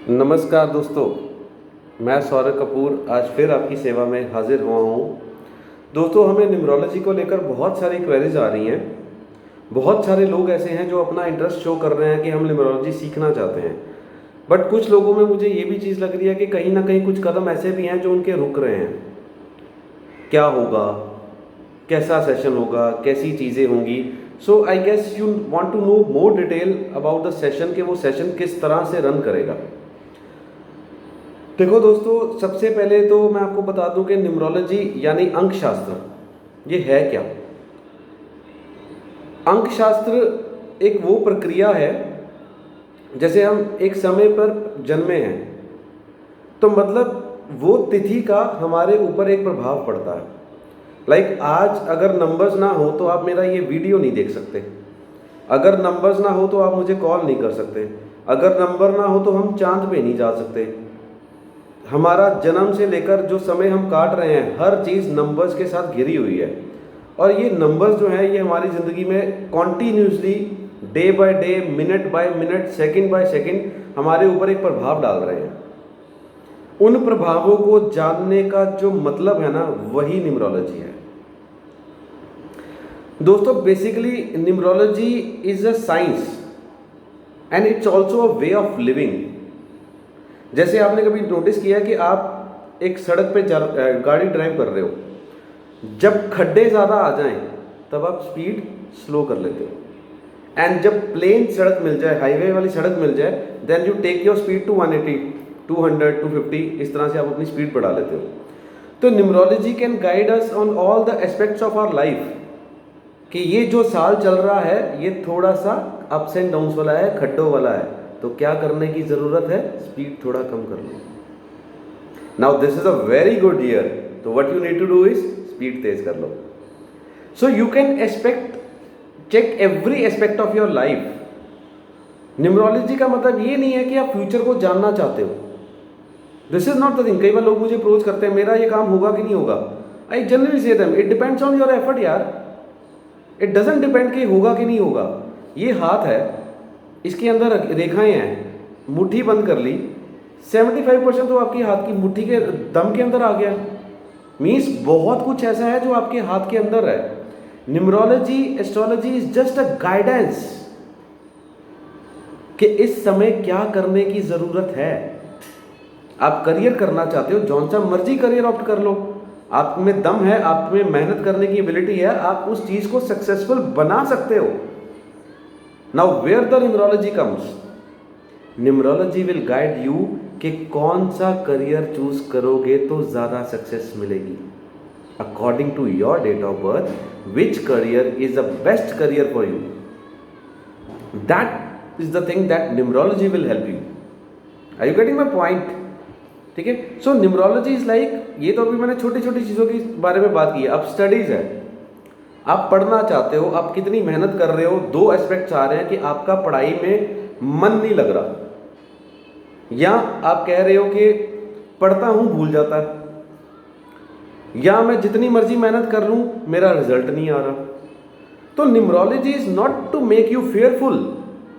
नमस्कार दोस्तों, मैं सौरभ कपूर आज फिर आपकी सेवा में हाजिर हुआ हूँ। दोस्तों, हमें न्यूमरोलॉजी को लेकर बहुत सारी क्वेरीज आ रही हैं। बहुत सारे लोग ऐसे हैं जो अपना इंटरेस्ट शो कर रहे हैं कि हम न्यूमरोलॉजी सीखना चाहते हैं, बट कुछ लोगों में मुझे ये भी चीज़ लग रही है कि कहीं ना कहीं कुछ कदम ऐसे भी हैं जो उनके रुक रहे हैं। क्या होगा, कैसा सेशन होगा, कैसी चीज़ें होंगी। So I guess you want to know more detail about the session, कि वो सेशन किस तरह से रन करेगा। देखो दोस्तों, सबसे पहले तो मैं आपको बता दूं कि न्यूमरोलॉजी यानी अंक शास्त्र ये है क्या। अंक शास्त्र एक वो प्रक्रिया है, जैसे हम एक समय पर जन्मे हैं तो मतलब वो तिथि का हमारे ऊपर एक प्रभाव पड़ता है। लाइक आज अगर नंबर्स ना हो तो आप मेरा ये वीडियो नहीं देख सकते, अगर नंबर्स ना हो तो आप मुझे कॉल नहीं कर सकते, अगर नंबर ना हो तो हम चांद पे नहीं जा सकते। हमारा जन्म से लेकर जो समय हम काट रहे हैं, हर चीज़ नंबर्स के साथ घिरी हुई है। और ये नंबर्स जो है ये हमारी ज़िंदगी में continuously day by day, minute by minute, second by second हमारे ऊपर एक प्रभाव डाल रहे हैं। उन प्रभावों को जानने का जो मतलब है ना, वही न्यूमरोलॉजी है। दोस्तों, basically numerology is a science and it's also a way of living. जैसे आपने कभी नोटिस किया कि आप एक सड़क पे गाड़ी ड्राइव कर रहे हो, जब खड्डे ज़्यादा आ जाएं तब आप स्पीड स्लो कर लेते हो, एंड जब प्लेन सड़क मिल जाए, हाईवे वाली सड़क मिल जाए, then you take your speed to 180, 200, 250, इस तरह से आप अपनी स्पीड बढ़ा लेते हो। तो numerology can guide us on all the aspects of our life, कि ये जो साल चल रहा है ये थोड़ा सा अप्स एंड डाउन्स वाला है, खड्डों वाला है, तो क्या करने की ज़रूरत है, स्पीड थोड़ा कम कर लो। Now this is a very good year, तो what you need to do is speed तेज कर लो। So you can check every aspect of your life. Numerology का मतलब ये नहीं है कि आप फ्यूचर को जानना चाहते हो। This is not the thing. कई बार लोग मुझे अप्रोच करते हैं, मेरा ये काम होगा कि नहीं होगा। आई जनरली से them it depends on your effort यार। इट डजेंट डिपेंड कि होगा कि नहीं होगा। ये हाथ है, इसके अंदर रेखाएं हैं, मुट्ठी बंद कर ली, 75% तो आपकी हाथ की मुट्ठी के दम के अंदर आ गया। मीन्स बहुत कुछ ऐसा है जो आपके हाथ के अंदर है। Numerology, astrology is just a guidance कि इस समय क्या करने की जरूरत है। आप करियर करना चाहते हो, जौन सा मर्जी करियर ऑप्ट कर लो, आप में दम है, आप में मेहनत करने की एबिलिटी है, आप उस चीज को सक्सेसफुल बना सकते हो। Now where the numerology comes, numerology will guide you कि कौन सा करियर चूज करोगे तो ज्यादा सक्सेस मिलेगी। According to your date of birth, which career is the best career for you, that is the thing that numerology will help you. Are you getting my point? ठीक है। सो numerology is like, ये तो अभी मैंने छोटी छोटी चीज़ों के बारे में बात की है। अब स्टडीज़ है, आप पढ़ना चाहते हो, आप कितनी मेहनत कर रहे हो। दो एस्पेक्ट्स आ रहे हैं कि आपका पढ़ाई में मन नहीं लग रहा, या आप कह रहे हो कि पढ़ता हूँ भूल जाता है, या मैं जितनी मर्जी मेहनत कर लूँ मेरा रिजल्ट नहीं आ रहा। तो numerology is not to make you fearful,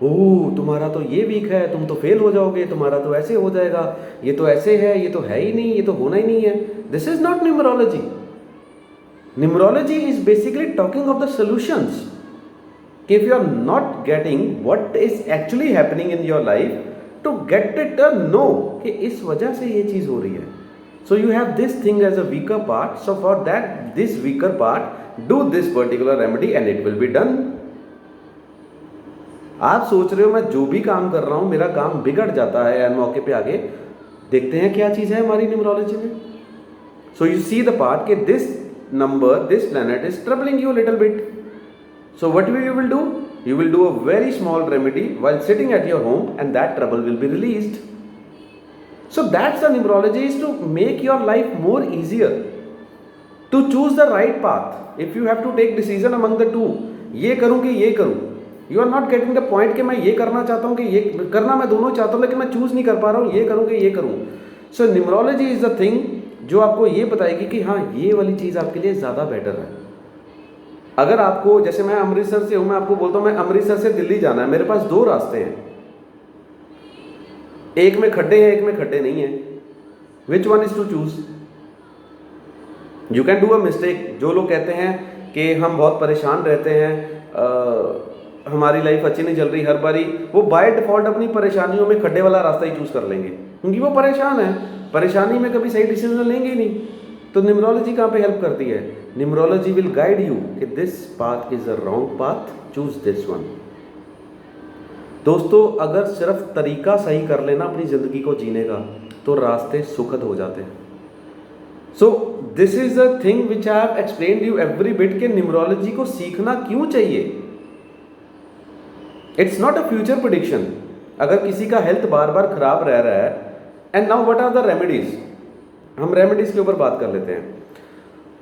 oh तुम्हारा तो ये वीक है, तुम तो फेल हो जाओगे, तुम्हारा तो ऐसे हो जाएगा, ये तो ऐसे है, ये तो है ही नहीं, ये तो होना ही नहीं है। This is not numerology. Numerology is basically talking of the solutions, कि if you are not getting what is actually happening in your life, to get it no कि इस वजह से ये चीज हो रही है। So you have this thing as a weaker part, so for that this weaker part do this particular remedy and it will be done. आप सोच रहे हो मैं जो भी काम कर रहा हूं मेरा काम बिगड़ जाता है, एंड मौके पे आगे देखते हैं क्या चीज है हमारी न्यूमरोलॉजी में। So you see the part कि this number, this planet is troubling you little bit. So what you will do, you will do a very small remedy while sitting at your home, and that trouble will be released. So that's the numerology, is to make your life more easier, to choose the right path. If you have to take decision among the two, ये करूं कि ये करूं, you are not getting the point कि मैं ये करना चाहता हूं कि ये करना, मैं दोनों चाहता हूं लेकिन मैं चूज नहीं कर पा रहा हूं, ये करूं कि ये करूं। So numerology is the thing जो आपको ये बताएगी कि हाँ ये वाली चीज आपके लिए ज्यादा बेटर है। अगर आपको, जैसे मैं अमृतसर से हूं, मैं आपको बोलता हूं मैं अमृतसर से दिल्ली जाना है, मेरे पास दो रास्ते हैं। एक में खड्डे हैं, एक में खड्डे नहीं है। Which one is to choose? You can do a mistake. जो लोग कहते हैं कि हम बहुत परेशान रहते हैं, हमारी लाइफ अच्छी नहीं चल रही, हर बारी वो बाय डिफॉल्ट अपनी परेशानियों में खड्डे वाला रास्ता ही चूज कर लेंगे, क्योंकि वो परेशान है, परेशानी में कभी सही डिसीजन लेंगे ही नहीं। तो न्यूमरोलॉजी कहाँ पे हेल्प करती है? न्यूमरोलॉजी विल गाइड यू कि this path is a wrong path, choose this one. दोस्तों, अगर सिर्फ तरीका सही कर लेना अपनी जिंदगी को जीने का, तो रास्ते सुखद हो जाते हैं। So this is a thing which I have explained you every bit के न्यूमरोलॉजी को सीखना क्यों चाहिए। It's not a future prediction. अगर किसी का हेल्थ बार बार खराब रह रहा है, and now what are the remedies, हम रेमेडीज के ऊपर बात कर लेते हैं।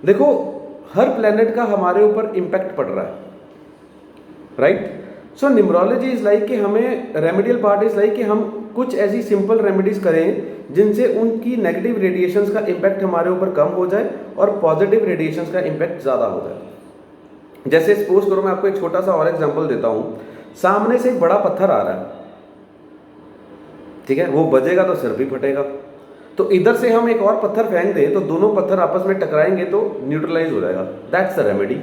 देखो, हर प्लेनेट का हमारे ऊपर इम्पैक्ट पड़ रहा है, right? So numerology is like कि हमें, रेमेडियल पार्ट इज लाइक कि हम कुछ ऐसी सिंपल रेमेडीज करें जिनसे उनकी नेगेटिव रेडिएशंस का इम्पैक्ट हमारे ऊपर कम हो जाए और पॉजिटिव रेडिएशंस का इम्पैक्ट ज़्यादा हो जाए। जैसे सपोज करो, मैं आपको एक छोटा सा और एग्जांपल देता हूँ। सामने से एक बड़ा पत्थर आ रहा है, ठीक है, वो बजेगा तो सिर भी फटेगा। तो इधर से हम एक और पत्थर फेंक दें तो दोनों पत्थर आपस में टकराएंगे तो न्यूट्रलाइज हो जाएगा। That's the remedy.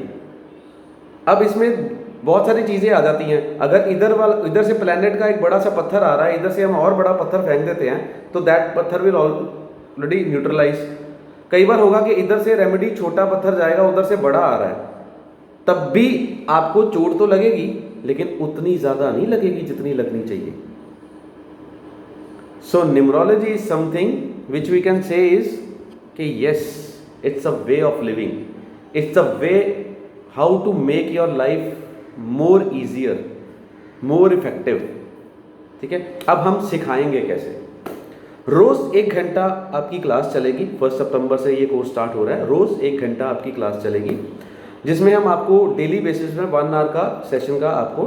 अब इसमें बहुत सारी चीज़ें आ जाती हैं। अगर इधर से प्लैनेट का एक बड़ा सा पत्थर आ रहा है, इधर से हम और बड़ा पत्थर फेंक देते हैं, तो दैट पत्थर विल ऑलरेडी न्यूट्रलाइज। कई बार होगा कि इधर से रेमेडी छोटा पत्थर जाएगा, उधर से बड़ा आ रहा है, तब भी आपको चोट तो लगेगी, लेकिन उतनी ज़्यादा नहीं लगेगी जितनी लगनी चाहिए। So numerology is something which we can say is कि yes, it's a way of living, it's a way how to make your life more easier, more effective. ठीक है, अब हम सिखाएंगे कैसे। रोज 1 घंटा आपकी क्लास चलेगी। 1 सितंबर से ये कोर्स स्टार्ट हो रहा है। रोज 1 घंटा आपकी क्लास चलेगी, जिसमें हम आपको डेली बेसिस में 1 आवर का सेशन का आपको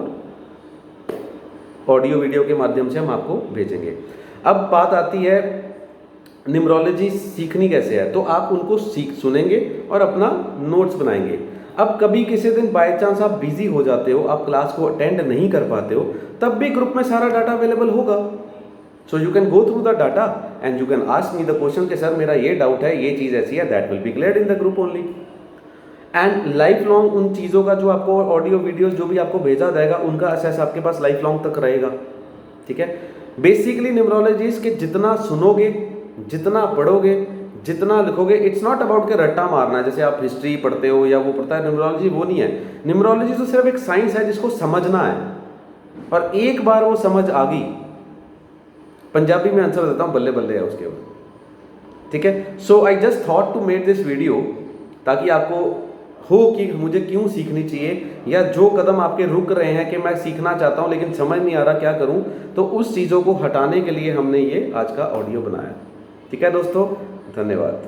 ऑडियो वीडियो के माध्यम से हम आपको भेजेंगे। अब बात आती है न्यूमरोलॉजी सीखनी कैसे है, तो आप उनको सुनेंगे और अपना नोट्स बनाएंगे। अब कभी किसी दिन बाय चांस आप बिजी हो जाते हो, आप क्लास को अटेंड नहीं कर पाते हो, तब भी ग्रुप में सारा डाटा अवेलेबल होगा। सो you can go through the data and you can ask me the question कि सर मेरा ये डाउट है, ये चीज़ ऐसी है, that will be cleared in the group only. And life long उन चीज़ों का जो आपको ऑडियो वीडियोस जो भी आपको भेजा जाएगा, उनका एक्सेस आपके पास लाइफ लॉन्ग तक रहेगा। ठीक है, बेसिकली न्यूमरोलॉजीज के जितना सुनोगे, जितना पढ़ोगे, जितना लिखोगे, इट्स नॉट अबाउट के रट्टा मारना है जैसे आप हिस्ट्री पढ़ते हो या वो पढ़ता है। न्यूमरोलॉजी वो नहीं है। न्यूमरोलॉजी तो सिर्फ एक साइंस है जिसको समझना है, और एक बार वो समझ आ गई, पंजाबी में आंसर देता हूँ, बल्ले बल्ले है उसके बाद। ठीक है, so I just thought to make this video ताकि आपको हो कि मुझे क्यों सीखनी चाहिए, या जो कदम आपके रुक रहे हैं कि मैं सीखना चाहता हूं लेकिन समझ नहीं आ रहा क्या करूं, तो उस चीज़ों को हटाने के लिए हमने ये आज का ऑडियो बनाया। ठीक है दोस्तों, धन्यवाद।